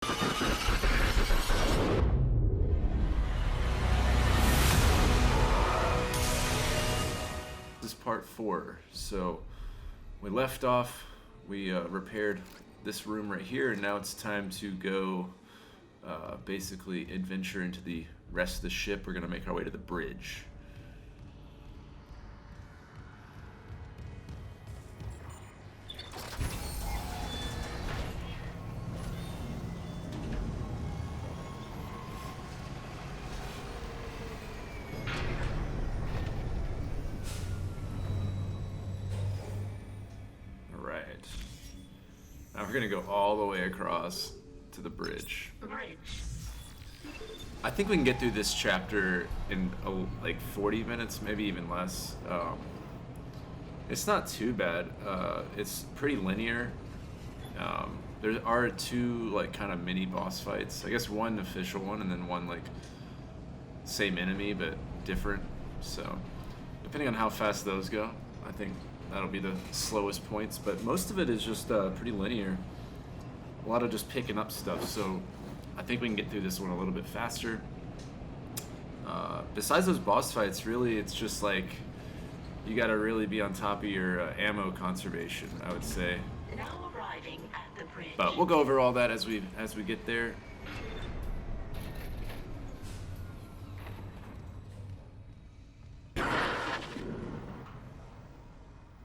This is part 4. So we left off, we repaired this room right here, and now it's time to go basically adventure into the rest of the ship. We're going to make our way to the bridge. Now we're gonna go all the way across to the bridge. I think we can get through this chapter in like 40 minutes, maybe even less. It's not too bad. It's pretty linear. There are 2 like kind of mini boss fights. I guess one official one and then one like same enemy but different. So depending on how fast those go, I think that'll be the slowest points, but most of it is just pretty linear. A lot of just picking up stuff, so I think we can get through this one a little bit faster. Besides those boss fights, really, it's just like you gotta really be on top of your ammo conservation, I would say. Now arriving at the bridge. But we'll go over all that as we get there.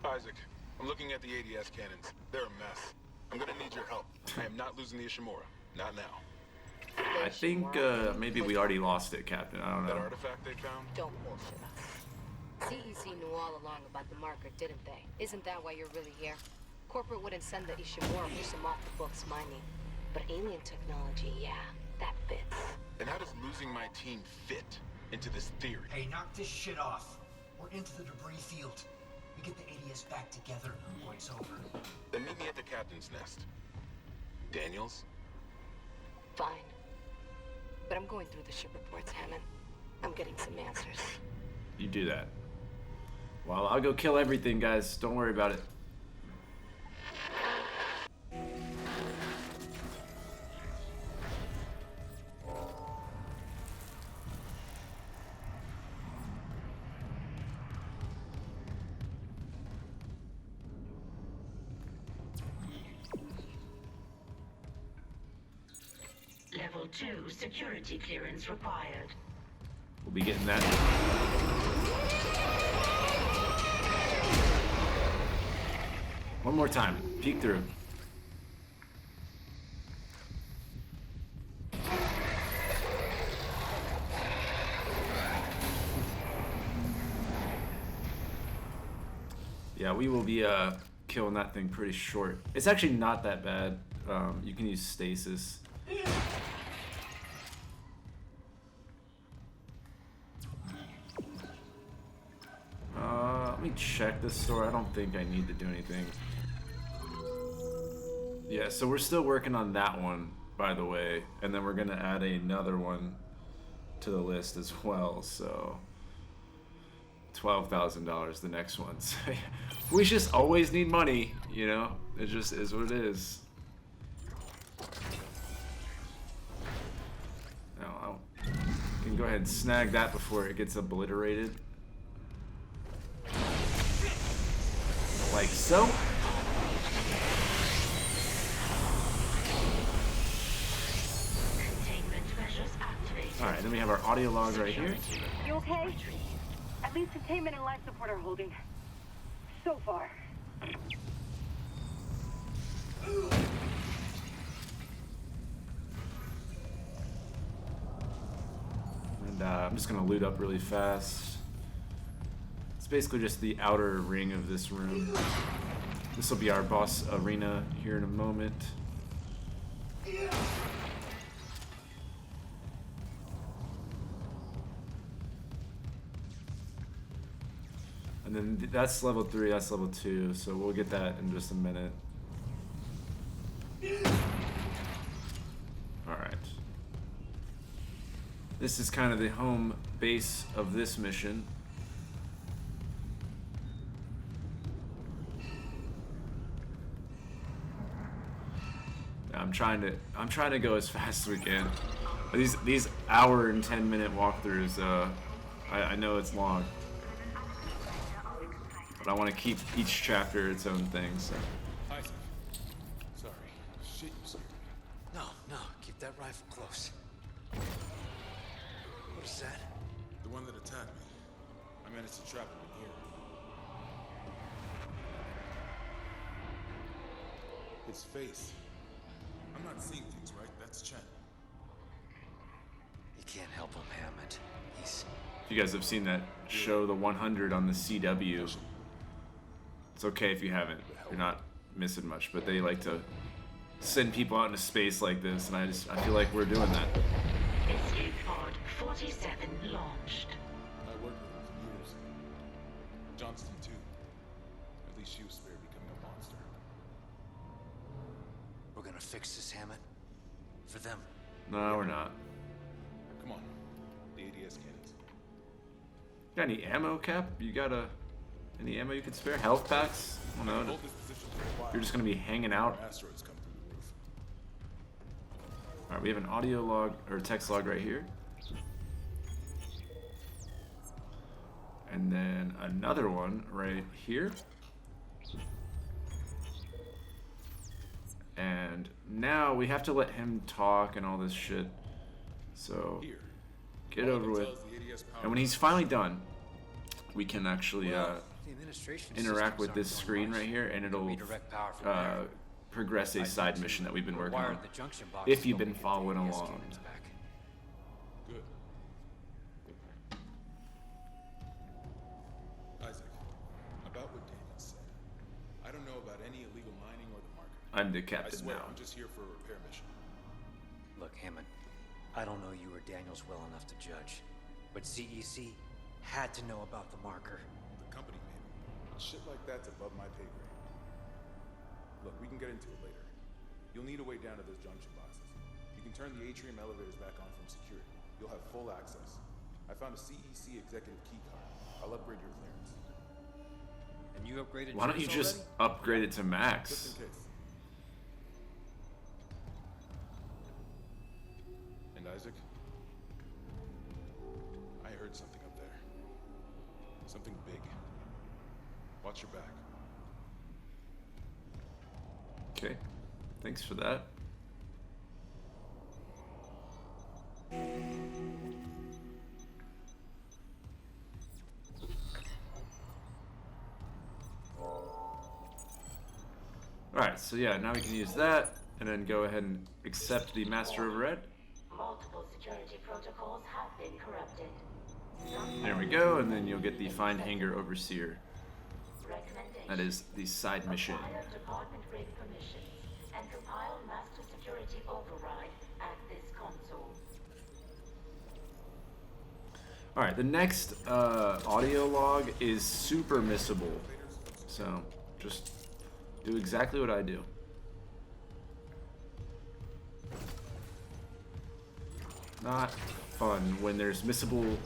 Isaac, I'm looking at the ADS cannons. They're a mess. I'm gonna need your help. I am not losing the Ishimura. Not now. I think maybe we already lost it, Captain. I don't know. That artifact they found? Don't bullshit us. CEC knew all along about the marker, didn't they? Isn't that why you're really here? Corporate wouldn't send the Ishimura push them off the books, mining. But alien technology, yeah, that fits. And how does losing my team fit into this theory? Hey, knock this shit off. We're into the debris field. We get the ADS back together, or it's over. Then meet me at the captain's nest. Daniels? Fine. But I'm going through the ship reports, Hammond. I'm getting some answers. You do that. Well, I'll go kill everything, guys. Don't worry about it. Level 2 security clearance required. We'll be getting that. One more time. Peek through. Yeah, we will be killing that thing pretty short. It's actually not that bad. You can use stasis. Let me check this store. I don't think I need to do anything. Yeah, so we're still working on that one, by the way, and then we're gonna add another one to the list as well. So $12,000 the next one. So we just always need money, you know. It just is what it is. Now I can go ahead and snag that before it gets obliterated. Like so. Alright, then we have our audio log right here. You okay? At least containment and life support are holding. So far. And I'm just gonna loot up really fast. It's basically just the outer ring of this room. This will be our boss arena here in a moment. And then that's level 3, that's level 2, so we'll get that in just a minute. Alright. This is kind of the home base of this mission. I'm trying to go as fast as we can. These hour and 10-minute walkthroughs, I know it's long, but I want to keep each chapter its own thing. So. Isaac. Sorry. Shit, you scared me. No, keep that rifle close. What is that? The one that attacked me. I managed to trap him in here. His face. I'm not seeing things, right? That's Chen. You can't help him, Hammond. He's... If you guys have seen that show, The 100 on the CW, it's okay if you haven't. You're not missing much, but they like to send people out into space like this, and I feel like we're doing that. Escape pod 47 launched. I worked with him for years. Johnston, too. At least she was spared becoming a monster. We're gonna fix this, Hammond. For them. No, we're not. Come on. The ADS cannons. Got any ammo, Cap? You got any ammo you could spare? Health packs? I don't know. Hold this position for a while. You're just gonna be hanging out. Asteroids come through the roof. All right, we have an audio log or text log right here, and then another one right here. And now we have to let him talk and all this shit. So Here. get over with. And when he's finally done, we can actually The administration interact systems with aren't this doing screen much. right here, and it'll Redirect power from there. progress a side mission that we've been working on. Wired the junction box If you've so we been can get following the ADS along. cannons back. Good. Isaac, about what David said. I don't know about any illegal mining or the market. I'm the I captain swear, now. I'm just here for a repair mission. Look, Hammond, I don't know you or Daniels well enough to judge, but CEC had to know about the marker. The company maybe. But shit like that's above my pay grade. Look, we can get into it later. You'll need a way down to those junction boxes. You can turn the atrium elevators back on from security. You'll have full access. I found a CEC executive key card. I'll upgrade your clearance. And you upgraded Why don't you yours just already? upgrade it to Just max? in case. And Isaac? I heard something up there. Something big. Watch your back. Okay, thanks for that. Alright, so yeah, now we can use that, and then go ahead and accept the master override. Multiple security protocols have been corrupted. There we go, and then you'll get the Find Hangar Overseer. Recommendation. That is the side mission. Acquire department-grade permissions and compile master security override at this console. Alright, the next audio log is super missable. So, just do exactly what I do. Not fun when there's missable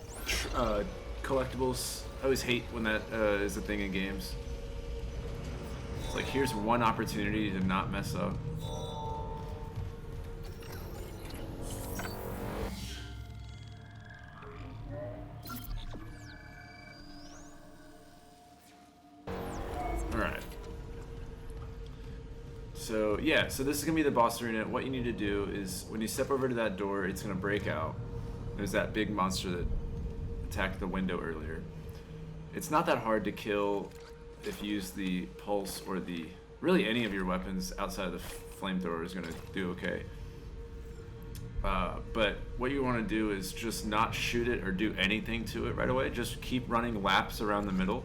collectibles. I always hate when that is a thing in games. It's like, here's one opportunity to not mess up. Alright. So, yeah, so this is going to be the boss arena. What you need to do is, when you step over to that door, it's going to break out. There's that big monster that attacked the window earlier. It's not that hard to kill if you use the pulse or the... Really, any of your weapons outside of the flamethrower is going to do okay. But what you want to do is just not shoot it or do anything to it right away. Just keep running laps around the middle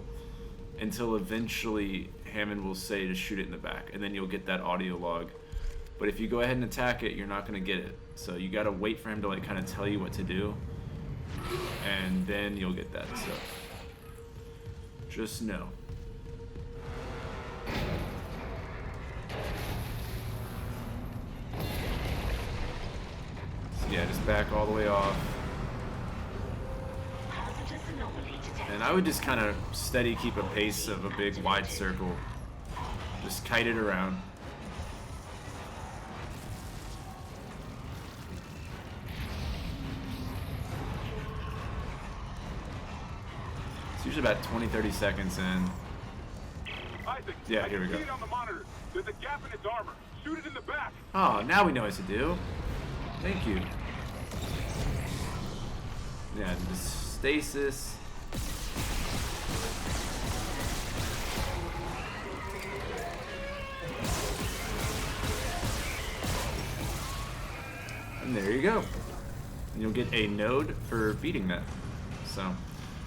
until eventually Hammond will say to shoot it in the back, and then you'll get that audio log. But if you go ahead and attack it, you're not going to get it. So you got to wait for him to like kind of tell you what to do, and then you'll get that. So just know. So yeah, just back all the way off. Hazardous anomaly detected. And I would just kind of steady keep a pace of a big wide circle. Just kite it around. usually about 20-30 seconds in. Isaac, Yeah, here we go. I can see it on the monitor. There's a gap in its armor. Shoot it in the back. Oh, now we know what to do. Thank you. Yeah, the stasis. And there you go. And you'll get a node for beating that. So,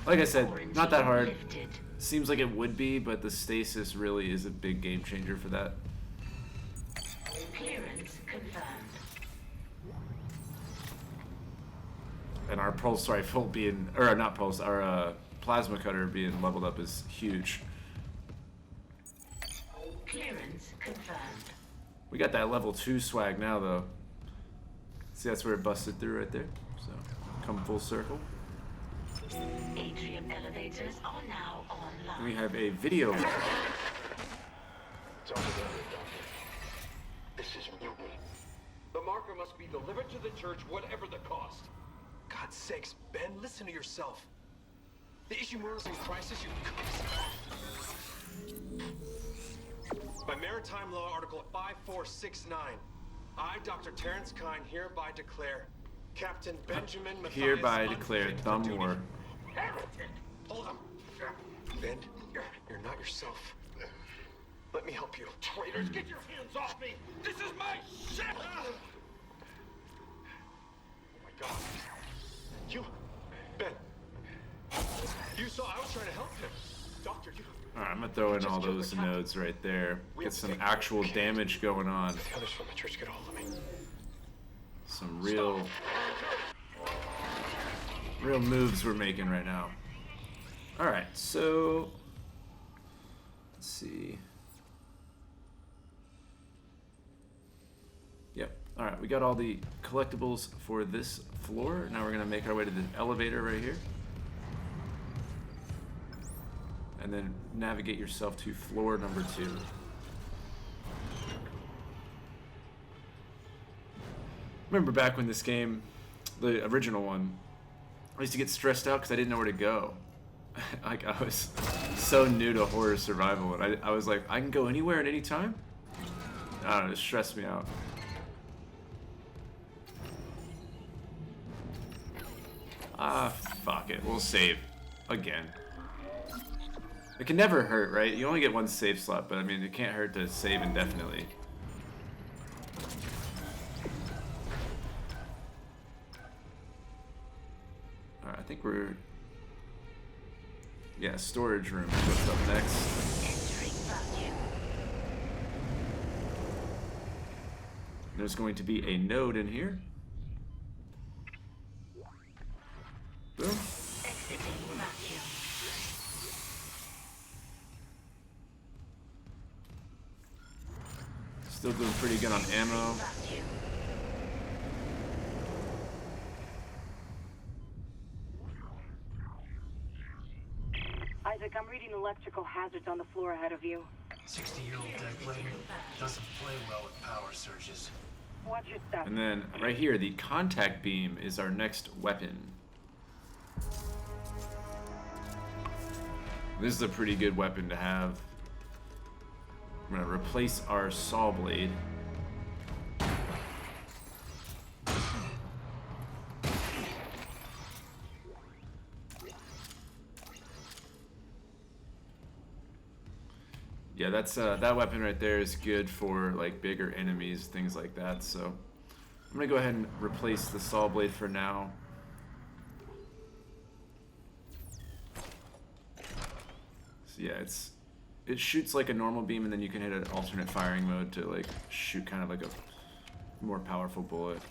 like I said, not that hard. Seems like it would be, but the stasis really is a big game changer for that. Clearance confirmed. And our pulse rifle being, or not pulse, our plasma cutter being leveled up is huge. Clearance confirmed. We got that level 2 swag now, though. See, that's where it busted through right there. So, come full circle. Atrium elevators are now online. We have a video. It's all together, Doctor. This is mutiny. The marker must be delivered to the church, whatever the cost. God's sakes, Ben, listen to yourself. The Ishimura's in crisis, you cuss. By Maritime Law Article 5469, I, Dr. Terrence Kine, hereby declare Captain Benjamin Mathias Hereby declare unfit for thumb duty. war. Hold him. Ben, you're not yourself. Let me help you. Traitors, get your hands off me! This is my ship! Oh my God. You, Ben. You saw I was trying to help him. Doctor, you... Alright, I'm gonna throw in all those nodes right there. Get some actual damage going on. The others from the church get a hold of me. Some real moves we're making right now. Alright, so let's see. Yep. Alright, we got all the collectibles for this floor. Now we're gonna make our way to the elevator right here. And then navigate yourself to floor number 2. Remember back when this game, the original one, I used to get stressed out because I didn't know where to go. Like, I was so new to horror survival, and I was like, I can go anywhere at any time? I don't know, it stressed me out. Ah, fuck it, we'll save. Again. It can never hurt, right? You only get one save slot, but I mean, it can't hurt to save indefinitely. Alright, I think we're... Yeah, storage room is what's up next. Entering vacuum. There's going to be a node in here. Boom. Exiting vacuum. Still doing pretty good on ammo. Vacuum. Isaac, I'm reading electrical hazards on the floor ahead of you. 60-year-old dead blade doesn't play well with power surges. Watch your step. And then right here, the contact beam is our next weapon. This is a pretty good weapon to have. I'm gonna replace our saw blade. Yeah, that's that weapon right there is good for like bigger enemies, things like that. So I'm gonna go ahead and replace the saw blade for now. So yeah, it shoots like a normal beam, and then you can hit an alternate firing mode to like shoot kind of like a more powerful bullet.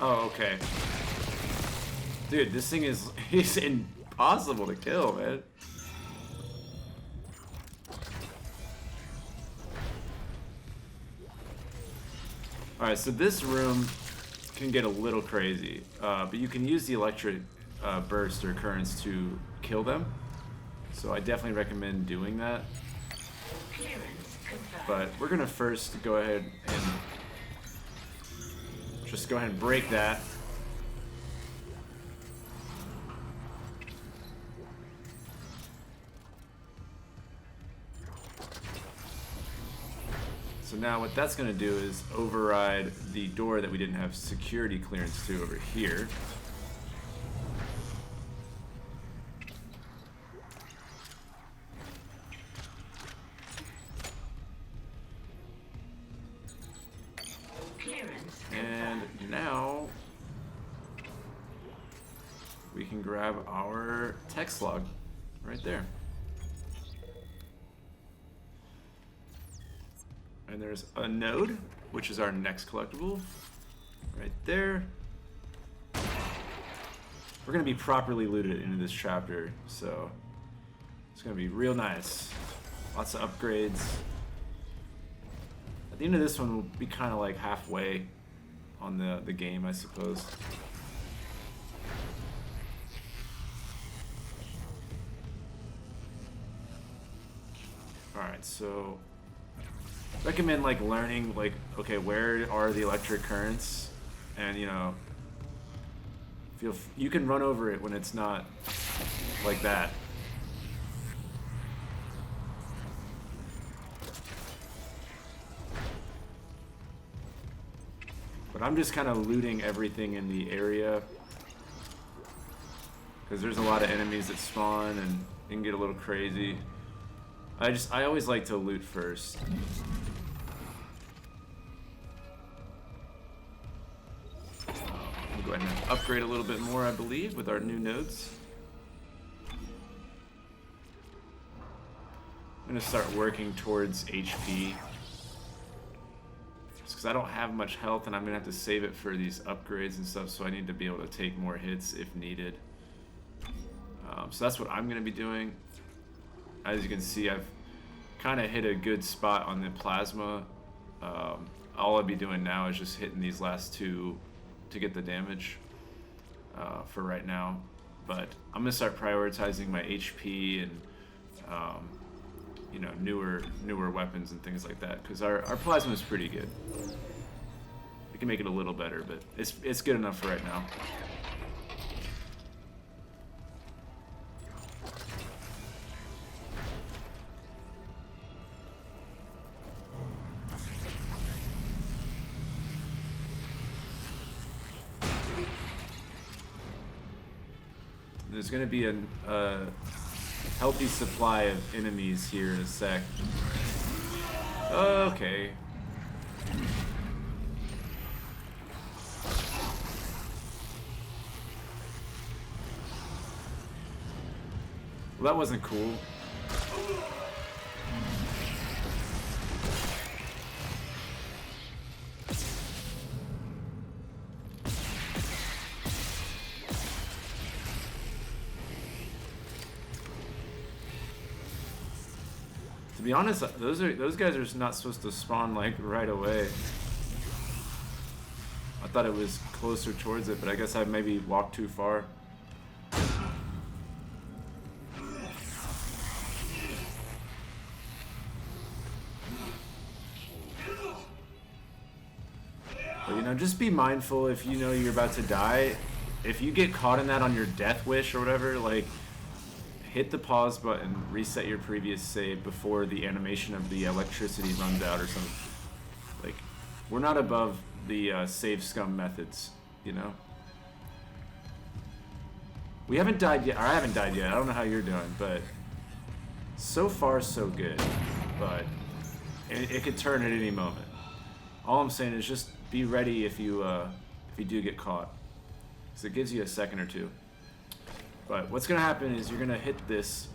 Oh, okay. Dude, this thing is impossible to kill, man. Alright, so this room can get a little crazy, but you can use the electric burst or currents to kill them. So I definitely recommend doing that. But we're gonna first go ahead and just go ahead and break that. So now what that's gonna do is override the door that we didn't have security clearance to over here. And now we can grab our text log right there. And there's a node, which is our next collectible right there. We're gonna be properly looted into this chapter, so it's gonna be real nice. Lots of upgrades. At the end of this one, we'll be kind of like halfway on the game, I suppose. Alright, so recommend like learning like, okay, where are the electric currents, and you know, you can run over it when it's not like that. But I'm just kind of looting everything in the area because there's a lot of enemies that spawn and it can get a little crazy. I always like to loot first. We'll go ahead and upgrade a little bit more, I believe, with our new nodes. I'm gonna start working towards HP. Just because I don't have much health and I'm gonna have to save it for these upgrades and stuff, so I need to be able to take more hits if needed. So that's what I'm gonna be doing. As you can see, I've kind of hit a good spot on the plasma. All I'll be doing now is just hitting these last two to get the damage for right now. But I'm gonna start prioritizing my HP and you know, newer weapons and things like that, because our plasma is pretty good. We can make it a little better, but it's good enough for right now. There's going to be a healthy supply of enemies here in a sec. Okay. Well, that wasn't cool. To be honest, those guys are not supposed to spawn like right away. I thought it was closer towards it, but I guess I maybe walked too far. But you know, just be mindful if you know you're about to die. If you get caught in that on your death wish or whatever, like, hit the pause button, reset your previous save before the animation of the electricity runs out or something. Like, we're not above the save scum methods, you know? We haven't died yet, or I haven't died yet. I don't know how you're doing, but so far so good. But it could turn at any moment. All I'm saying is just be ready if you do get caught, because it gives you a second or two. But what's going to happen is you're going to hit this,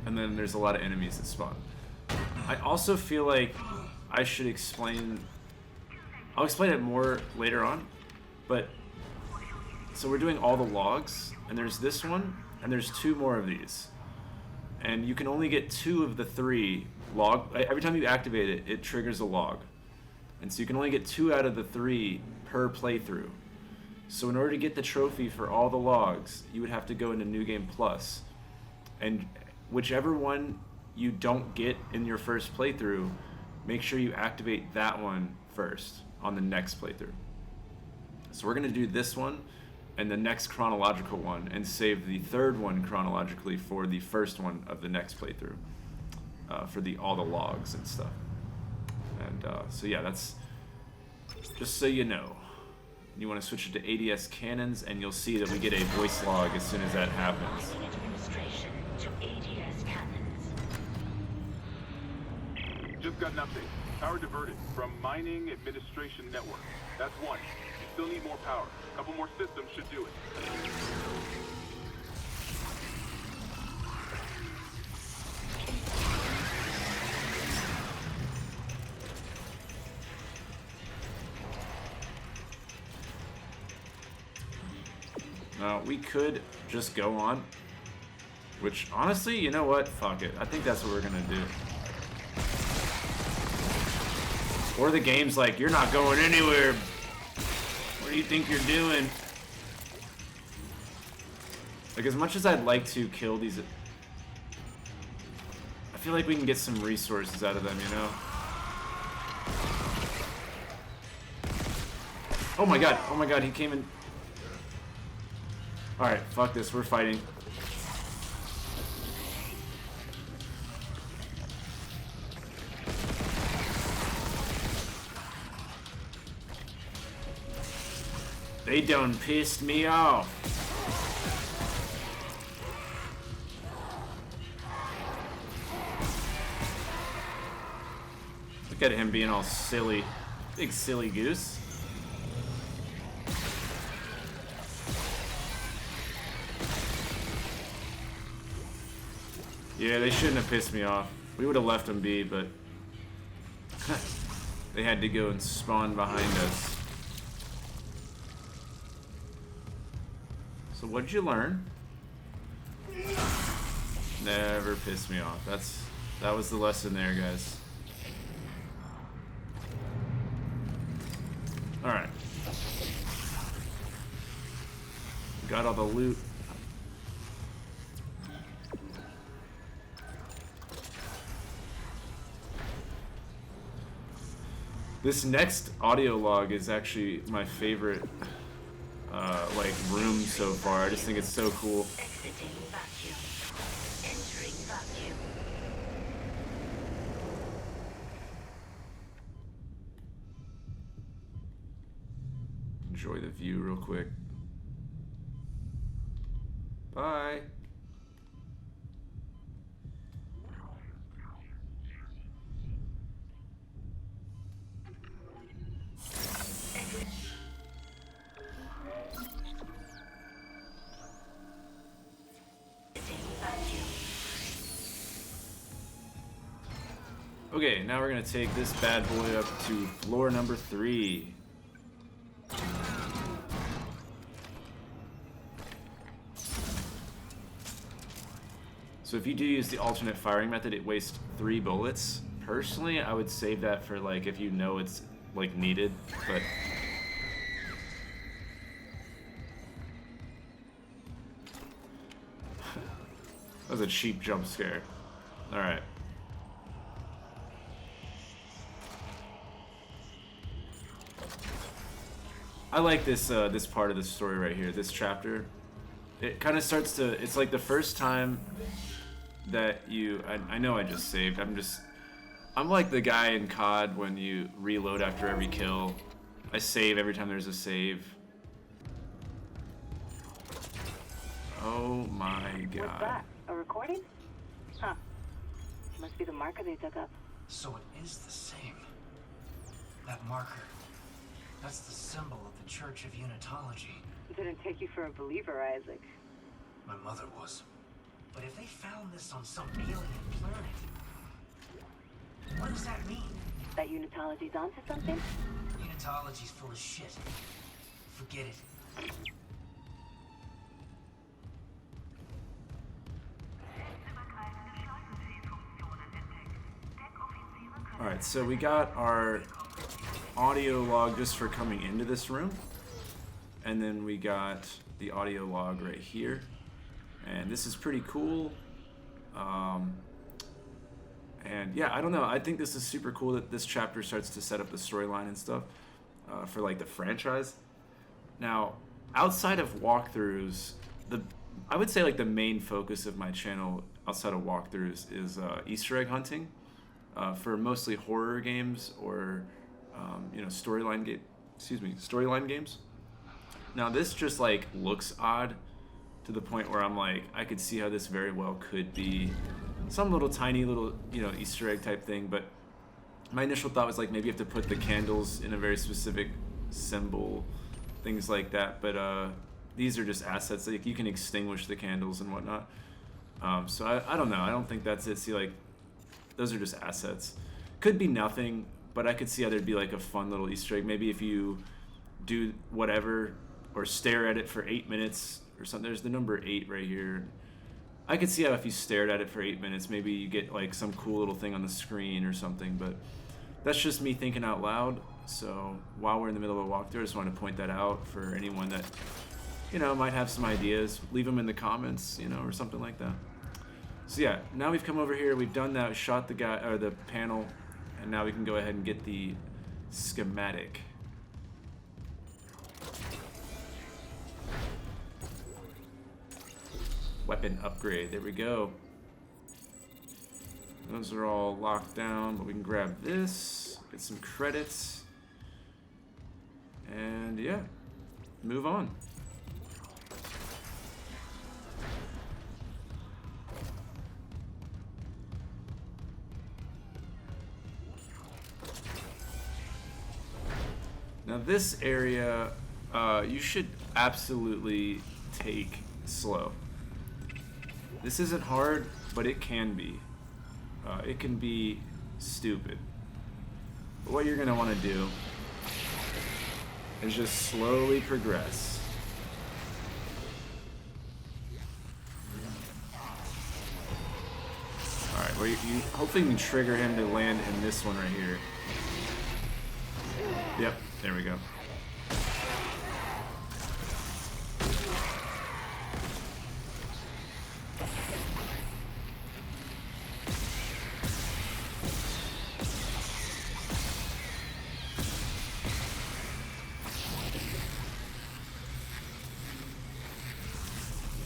and then there's a lot of enemies that spawn. I also feel like I should explain... I'll explain it more later on, but... So we're doing all the logs, and there's this one, and there's 2 more of these. And you can only get 2 of the 3 log... Every time you activate it, it triggers a log. And so you can only get 2 out of the 3 per playthrough. So in order to get the trophy for all the logs, you would have to go into New Game Plus. And whichever one you don't get in your first playthrough, make sure you activate that one first on the next playthrough. So we're going to do this one and the next chronological one and save the third one chronologically for the first one of the next playthrough, for all the logs and stuff. And so yeah, that's just so you know. You want to switch it to ADS cannons, and you'll see that we get a voice log as soon as that happens. Administration to ADS cannons. Just got an update. Power diverted from mining administration network. That's one. You still need more power. A couple more systems should do it. Now, we could just go on, which honestly, you know what? Fuck it. I think that's what we're gonna do. Or the game's like, you're not going anywhere. What do you think you're doing? Like, as much as I'd like to kill these, I feel like we can get some resources out of them, you know? Oh my god, he came in. Alright, fuck this, we're fighting. They done pissed me off. Look at him being all silly. Big silly goose. Yeah, they shouldn't have pissed me off. We would have left them be, but they had to go and spawn behind us. So what'd you learn? Never piss me off. That was the lesson there, guys. Alright. Got all the loot. This next audio log is actually my favorite like room so far. I just think it's so cool. Exiting vacuum. Entering vacuum. Enjoy the view real quick. Bye. Okay, now we're gonna take this bad boy up to floor number 3. So if you do use the alternate firing method, it wastes 3 bullets. Personally, I would save that for like if you know it's like needed, but that was a cheap jump scare. All right. I like this this part of the story right here, this chapter. It kind of starts to, it's like the first time that you, I know I just saved, I'm like the guy in COD when you reload after every kill. I save every time there's a save. Oh my god. What's that? A recording? Huh. Must be the marker they dug up. So it is the same. That marker. That's the symbol of the Church of Unitology. Didn't take you for a believer, Isaac. My mother was. But if they found this on some alien planet, what does that mean? That Unitology's onto something? Unitology's full of shit. Forget it. Alright, so we got our audio log just for coming into this room. And then we got the audio log right here. And this is pretty cool. And yeah, I don't know. I think this is super cool that this chapter starts to set up the storyline and stuff for like the franchise. Now, outside of walkthroughs, I would say like the main focus of my channel outside of walkthroughs is Easter egg hunting for mostly horror games or storyline games. Now this just like looks odd to the point where I'm like, I could see how this very well could be some little tiny little Easter egg type thing, but my initial thought was like maybe you have to put the candles in a very specific symbol, things like that, but these are just assets. Like you can extinguish the candles and whatnot. So I don't know. I don't think that's it. See, like those are just assets. Could be nothing, but I could see how there'd be like a fun little Easter egg. Maybe if you do whatever or stare at it for 8 minutes or something. There's the number 8 right here. I could see how if you stared at it for 8 minutes, maybe you get like some cool little thing on the screen or something, but that's just me thinking out loud. So while we're in the middle of a walkthrough, I just want to point that out for anyone that, might have some ideas. Leave them in the comments, or something like that. So yeah, now we've come over here, we've done that, we shot the guy, or the panel, and now we can go ahead and get the schematic. Weapon upgrade, there we go. Those are all locked down, but we can grab this, get some credits, and yeah, move on. Now this area, you should absolutely take slow. This isn't hard, but it can be. It can be stupid. But what you're gonna want to do is just slowly progress. Alright, well you hopefully you can trigger him to land in this one right here. Yep, there we go.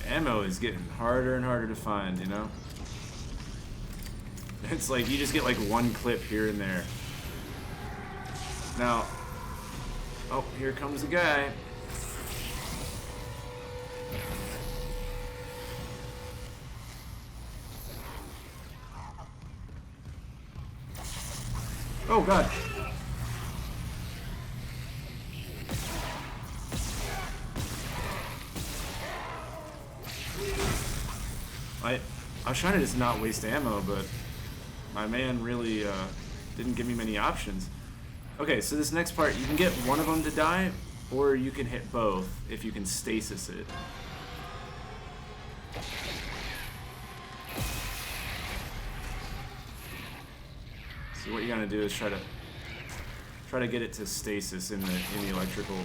Ammo is getting harder and harder to find, It's like you just get like one clip here and there. Now, oh, here comes the guy. Oh God. I was trying to just not waste ammo, but my man really didn't give me many options. Okay, so this next part, you can get one of them to die, or you can hit both if you can stasis it. So what you gotta do is try to get it to stasis in the electrical.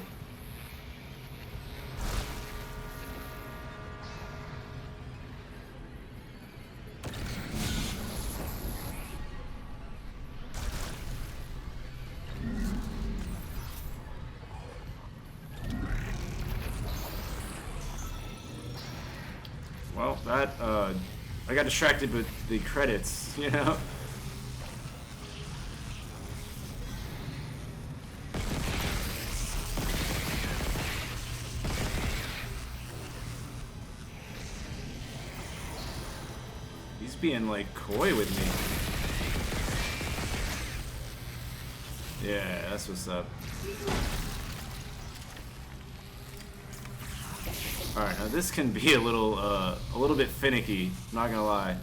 Well, I got distracted with the credits, Alright, he's being like coy with me. Yeah, that's what's up. Alright, now this can be a little bit finicky, not gonna lie.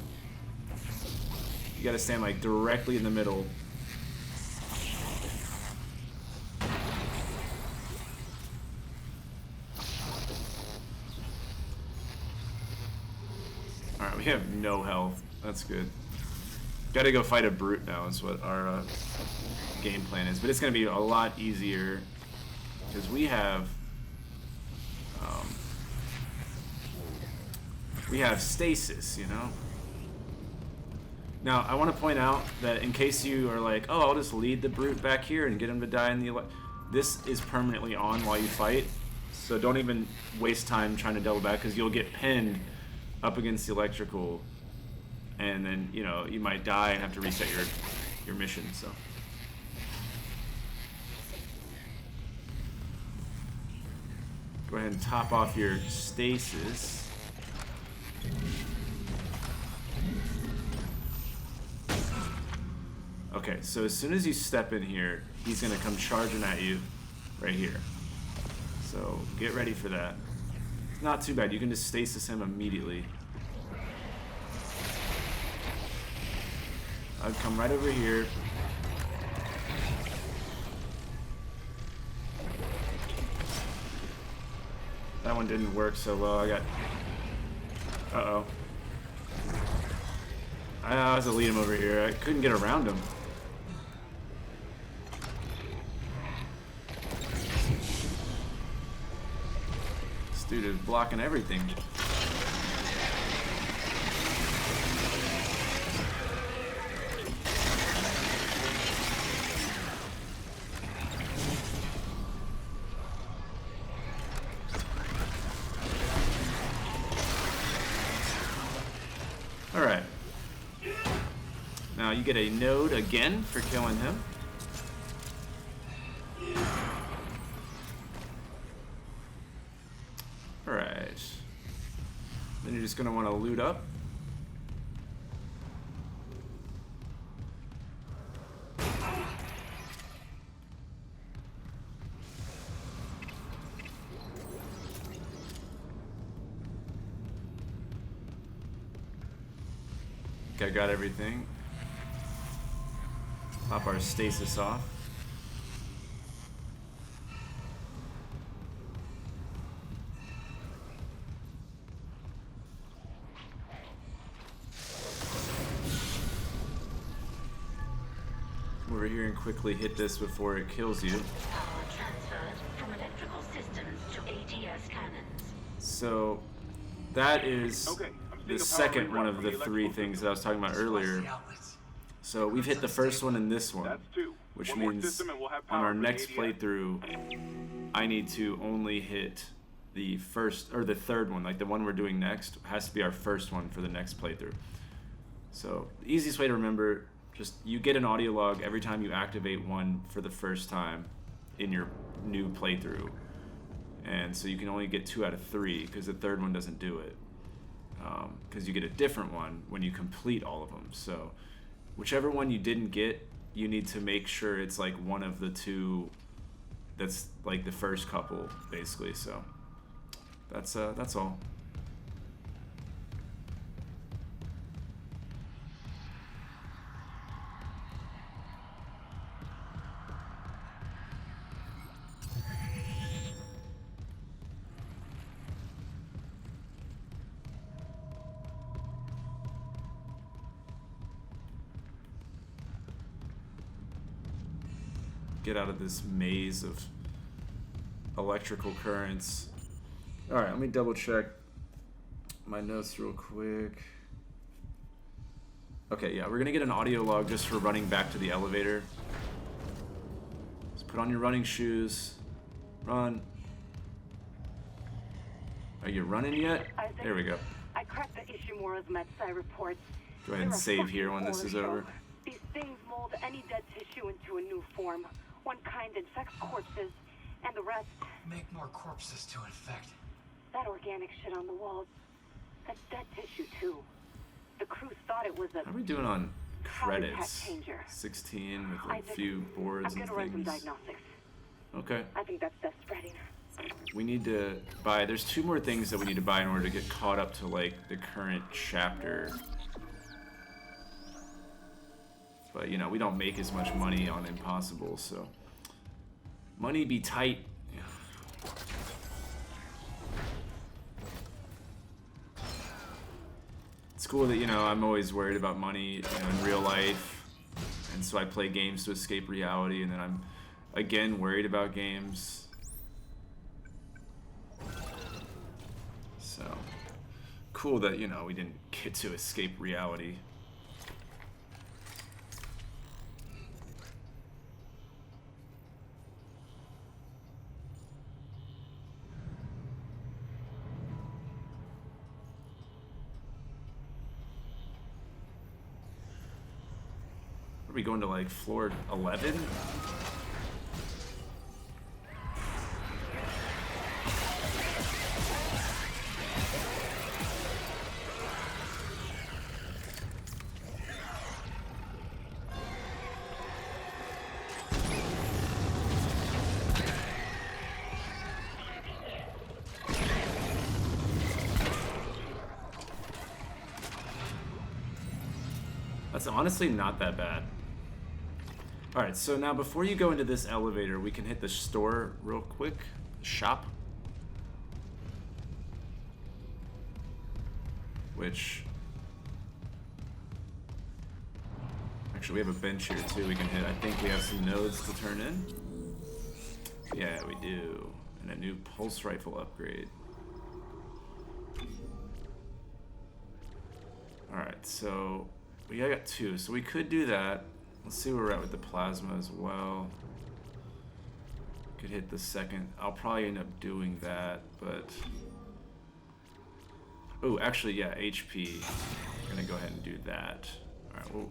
You gotta stand like directly in the middle. Alright, we have no health. That's good. Gotta go fight a brute now is what our game plan is, but it's gonna be a lot easier because we have stasis, you know. Now I want to point out that in case you are like, oh, I'll just lead the brute back here and get him to die in the this is permanently on while you fight, so don't even waste time trying to double back because you'll get pinned up against the electrical, and then you know you might die and have to reset your mission. So go ahead and top off your stasis. Okay, so as soon as you step in here, he's gonna come charging at you right here. So get ready for that. It's not too bad. You can just stasis him immediately. I'd come right over here. That one didn't work so well. I got... Uh-oh. I was to lead him over here. I couldn't get around him. This dude is blocking everything. Alright. Now you get a node again for killing him. Alright. Then you're just going to want to loot up. Okay, I got everything. Pop our stasis off. Come over here and quickly hit this before it kills you. Power transferred from electrical systems to ATS cannons. So that is the second one of the three things that I was talking about earlier. So we've hit the first one and this one, which means on our next playthrough, I need to only hit the first, or the third one, like the one we're doing next, has to be our first one for the next playthrough. So the easiest way to remember, just you get an audio log every time you activate one for the first time in your new playthrough. And so you can only get 2 out of 3 because the third one doesn't do it. Because you get a different one when you complete all of them. So whichever one you didn't get, you need to make sure it's like one of the 2 that's like the first couple, basically. So that's all. Get out of this maze of electrical currents. Alright, let me double check my notes real quick. Okay, yeah, we're gonna get an audio log just for running back to the elevator. Just put on your running shoes. Run. Are you running yet? There we go. I cracked the Ishimura's MedSci reports. Go ahead and save here when this is over. These things mold any dead tissue into a new form. One kind infects corpses, and the rest... Make more corpses to infect. That organic shit on the walls, that's dead tissue too. The crew thought it was a... How are we doing on credits? Changer. 16 with a few boards and things. Diagnostics. Okay. I think that's death spreading. We need to buy... There's 2 more things that we need to buy in order to get caught up to, like, the current chapter. But, you know, we don't make as much money on Impossible, so... Money be tight. It's cool that, you know, I'm always worried about money, you know, in real life, and so I play games to escape reality, and then I'm again worried about games. So cool that, you know, we didn't get to escape reality. Are we going to like floor 11? That's honestly not that bad. Alright, so now before you go into this elevator, we can hit the store real quick. Shop. Which... Actually, we have a bench here too we can hit. I think we have some nodes to turn in. Yeah, we do. And a new pulse rifle upgrade. Alright, so... we got 2, so we could do that. Let's see where we're at with the plasma as well. Could hit the second. I'll probably end up doing that, but... oh, actually, yeah, HP. I'm gonna go ahead and do that. Alright, well...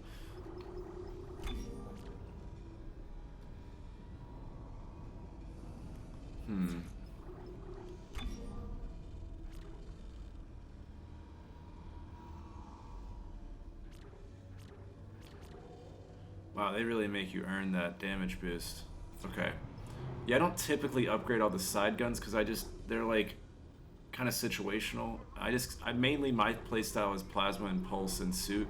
Wow, they really make you earn that damage boost. Okay. Yeah, I don't typically upgrade all the side guns because they're like kind of situational. I mainly, my playstyle is plasma and pulse and suit.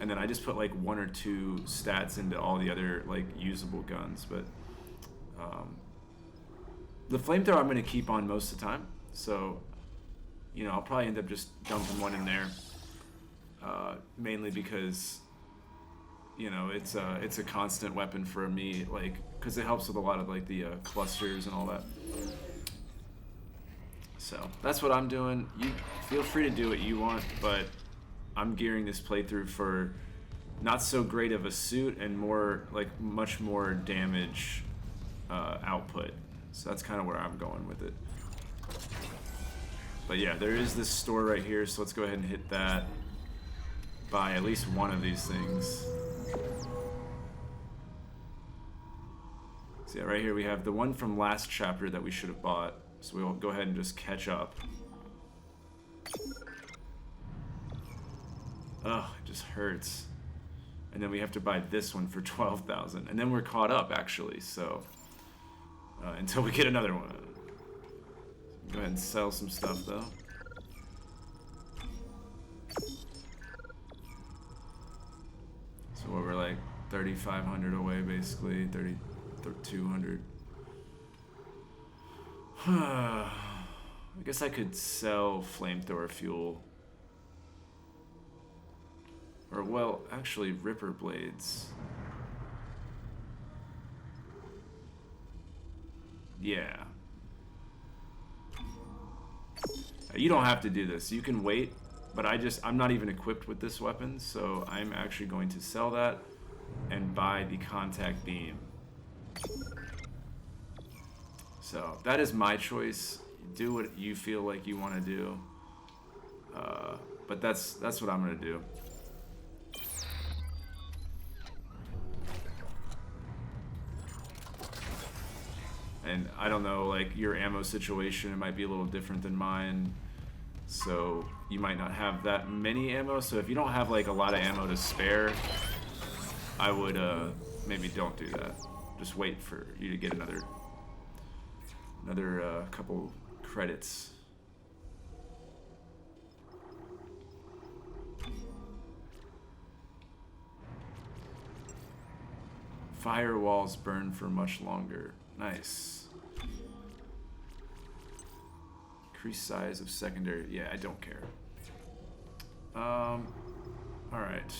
And then I just put like 1 or 2 stats into all the other like usable guns. But the flamethrower I'm going to keep on most of the time. So, you know, I'll probably end up just dumping one in there. Mainly because... you know, it's a constant weapon for me, like, because it helps with a lot of like the clusters and all that. So that's what I'm doing. You feel free to do what you want, but I'm gearing this playthrough for not so great of a suit and more like much more damage output. So that's kind of where I'm going with it. But yeah, there is this store right here, so let's go ahead and hit that. Buy at least one of these things. So yeah, right here we have the one from last chapter that we should have bought. So we'll go ahead and just catch up. Ugh, it just hurts. And then we have to buy this one for 12,000. And then we're caught up, actually, so... until we get another one. Go ahead and sell some stuff, though. So we're like 3,500 away, basically. 3,200. I guess I could sell flamethrower fuel. Or, well, actually, Ripper blades. Yeah. You don't have to do this. You can wait, but I'm not even equipped with this weapon, so I'm actually going to sell that and buy the contact beam. So that is my choice. Do what you feel like you want to do. But that's what I'm gonna do. And I don't know, like, your ammo situation, it might be a little different than mine. So you might not have that many ammo. So if you don't have like a lot of ammo to spare, I would maybe don't do that. Just wait for you to get another couple credits. Firewalls burn for much longer. Nice. Increased size of secondary. Yeah, I don't care. Alright.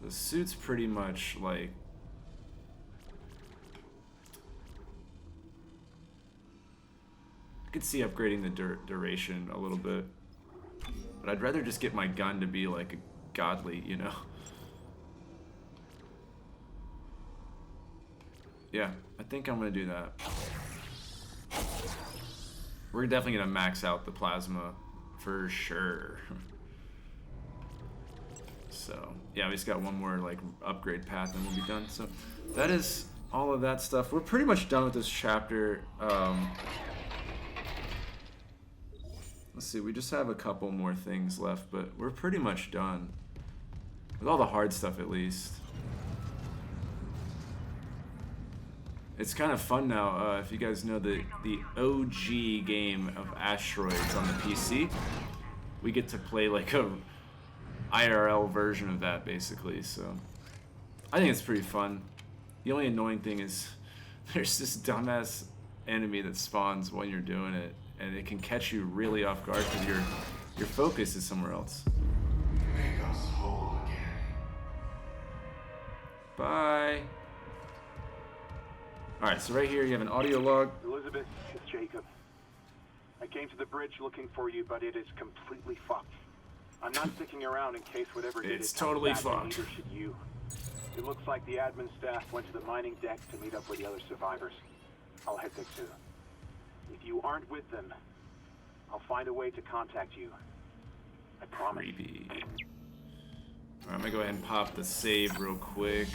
The suit's pretty much like... I could see upgrading the duration a little bit. But I'd rather just get my gun to be like a godly, you know? Yeah, I think I'm gonna do that. We're definitely gonna max out the plasma for sure. So yeah, we just got one more like upgrade path and we'll be done. So that is all of that stuff. We're pretty much done with this chapter. Let's see, we just have a couple more things left, but we're pretty much done with all the hard stuff at least. It's kind of fun now. If you guys know the OG game of Asteroids on the PC, we get to play like a IRL version of that basically. So I think it's pretty fun. The only annoying thing is there's this dumbass enemy that spawns when you're doing it, and it can catch you really off guard because your focus is somewhere else. Make us whole again. Bye. Alright, so right here you have an audio log. Elizabeth, it's Jacob. I came to the bridge looking for you, but it is completely fucked. I'm not sticking around in case whatever did It's it comes totally back, fucked. and neither should you. It looks like the admin staff went to the mining deck to meet up with the other survivors. I'll head there too. If you aren't with them, I'll find a way to contact you. I promise. Creepy. Alright, I'm gonna go ahead and pop the save real quick.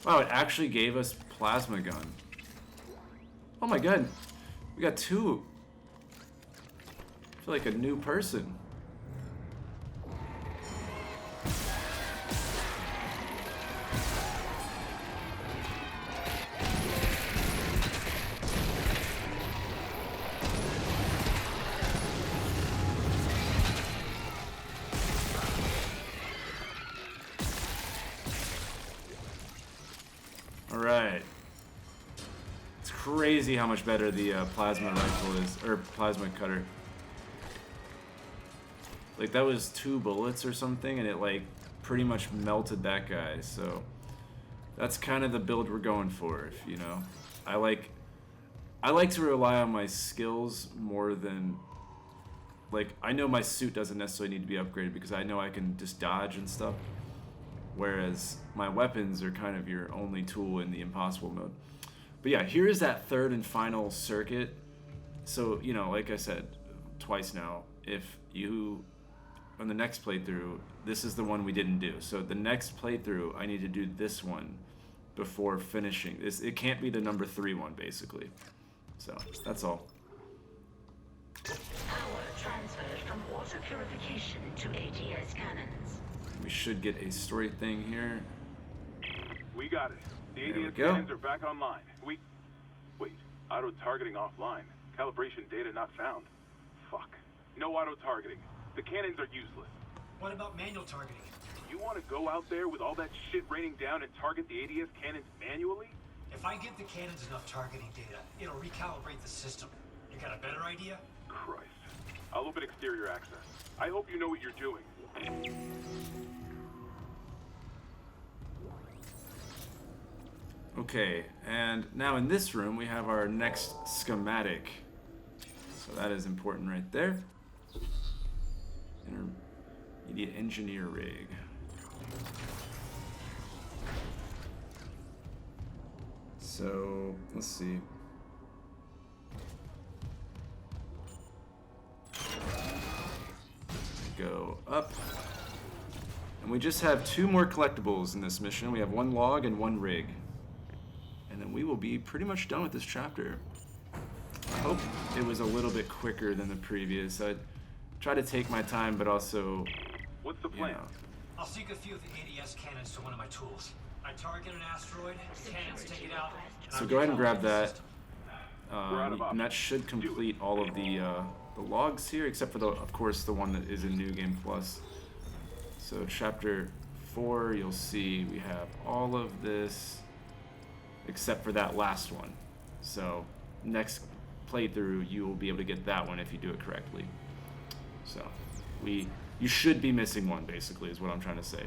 Wow, it actually gave us plasma gun. Oh my god, we got two. I feel like a new person. Alright. It's crazy how much better the plasma rifle is, or plasma cutter. Like that was 2 bullets or something, and it like pretty much melted that guy. So that's kind of the build we're going for. If you know, I like to rely on my skills more than like I know my suit doesn't necessarily need to be upgraded because I know I can just dodge and stuff. Whereas my weapons are kind of your only tool in the impossible mode. But yeah, here is that third and final circuit. So, you know, like I said twice now, if you, on the next playthrough, this is the one we didn't do. So the next playthrough, I need to do this one before finishing. It can't be the number 3 one, basically. So, that's all. Power transferred from water purification to ADS cannons. We should get a story thing here. We got it. The There we ADS go. cannons are back online. Wait, auto-targeting offline. Calibration data not found. Fuck. No auto-targeting. The cannons are useless. What about manual targeting? You want to go out there with all that shit raining down and target the ADS cannons manually? If I give the cannons enough targeting data, it'll recalibrate the system. You got a better idea? Christ. I'll open exterior access. I hope you know what you're doing. Okay, and now in this room we have our next schematic. So that is important right there. Intermediate engineer rig. So, let's see. Go up. And we just have 2 more collectibles in this mission. We have 1 log and 1 rig. And then we will be pretty much done with this chapter. I hope it was a little bit quicker than the previous. I try to take my time, but also, What's the plan? you know. I'll sync a few of the ADS cannons to one of my tools. I target an asteroid, cannons take it out. So go ahead and grab recalibrate the that. system. We're out of And that should complete all of the logs here, except for, of course, the one that is in New Game Plus. So chapter 4, you'll see we have all of this except for that last one. So next playthrough, you will be able to get that one if you do it correctly. So you should be missing one, basically, is what I'm trying to say.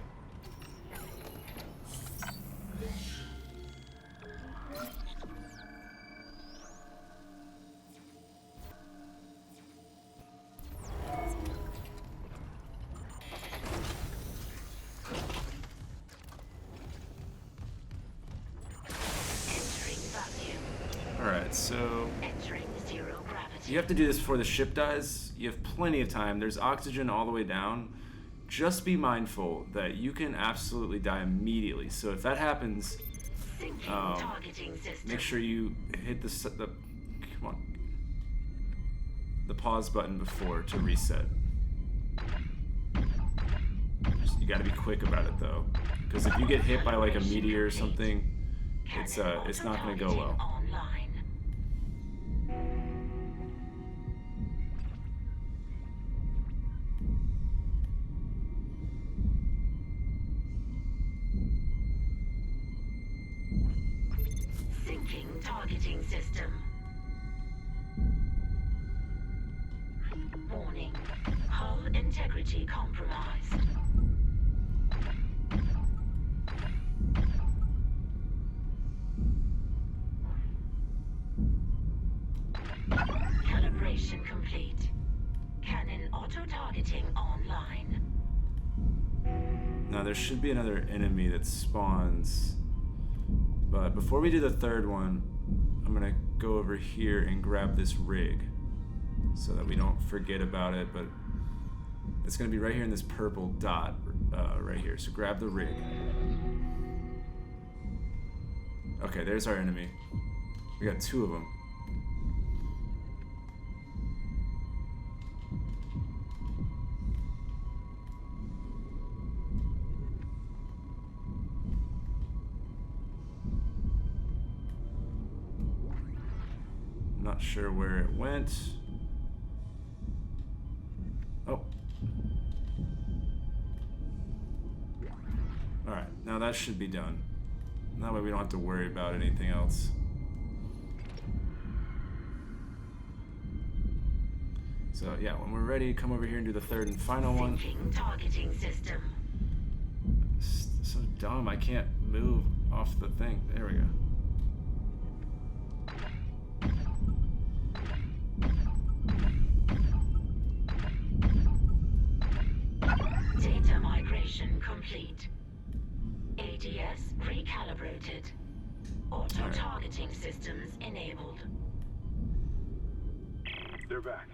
Alright, so you have to do this before the ship dies. You have plenty of time. There's oxygen all the way down. Just be mindful that you can absolutely die immediately. So if that happens, make sure you hit the pause button before to reset. You got to be quick about it though, because if you get hit by like a meteor or something, it's not going to go well. Syncing targeting system. Warning. Hull integrity compromised. Calibration complete. Cannon auto-targeting online. Now there should be another enemy that spawns, but before we do the third one, I'm gonna go over here and grab this rig so that we don't forget about it, but it's gonna be right here in this purple dot right here. So grab the rig. Okay, there's our enemy. We got 2 of them. Not sure where it went. Oh. Alright, now that should be done. That way we don't have to worry about anything else. So yeah, when we're ready, come over here and do the third and final one. Targeting system. So dumb, I can't move off the thing. There we go. Data migration complete. ADS recalibrated. Auto-targeting systems enabled. They're back.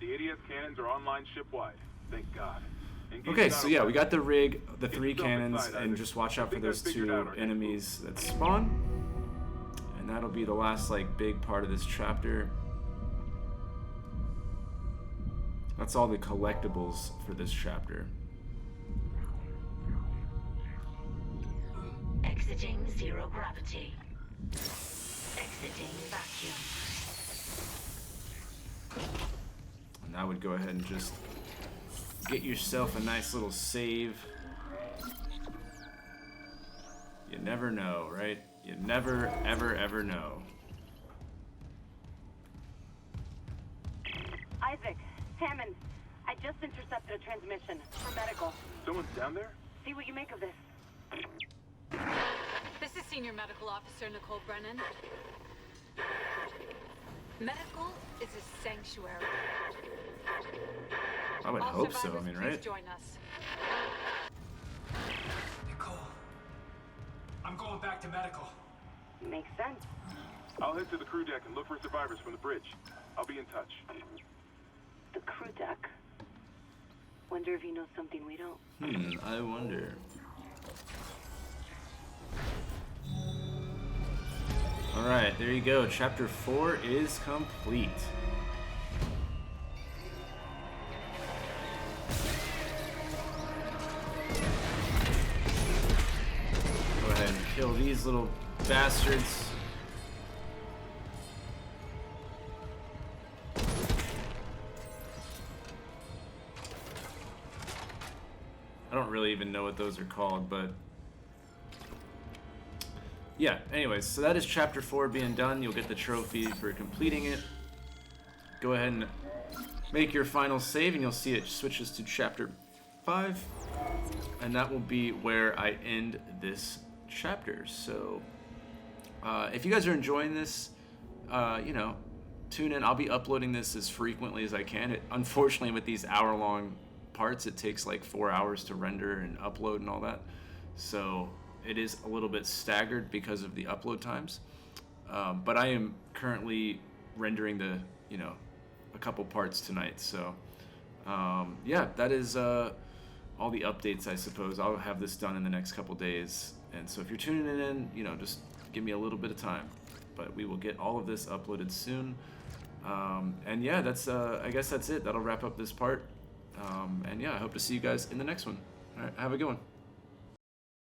The ADS cannons are online ship-wide. Thank God. Okay, so yeah, we got the rig, the 3 cannons, and just watch out for those 2 enemies that spawn. And that'll be the last, like, big part of this chapter. That's all the collectibles for this chapter. Exiting zero gravity. Exiting vacuum. And I would go ahead and just get yourself a nice little save. You never know, right? You never, ever, ever know. Isaac, Hammond, I just intercepted a transmission for medical. Someone's down there? See what you make of this. This is Senior Medical Officer Nicole Brennan. Medical is a sanctuary. I would All hope so, I survivors, mean, please right? join us. Nicole, I'm going back to medical. Makes sense. I'll head to the crew deck and look for survivors from the bridge. I'll be in touch. The crew deck. Wonder if he knows something we don't. I wonder. Alright, there you go. Chapter 4 is complete. Go ahead and kill these little bastards. I don't really even know what those are called, but yeah, anyways, so that is chapter 4 being done. You'll get the trophy for completing it. Go ahead and make your final save, and you'll see it switches to chapter 5, and that will be where I end this chapter. So if you guys are enjoying this, you know, tune in. I'll be uploading this as frequently as I can. Unfortunately, with these hour-long parts, it takes like 4 hours to render and upload and all that. So it is a little bit staggered because of the upload times. But I am currently rendering you know, a couple parts tonight. So yeah, that is all the updates, I suppose. I'll have this done in the next couple days. And so if you're tuning in, you know, just give me a little bit of time. But we will get all of this uploaded soon. And yeah, that's I guess that's it. That'll wrap up this part. And yeah, I hope to see you guys in the next one. All right, have a good one.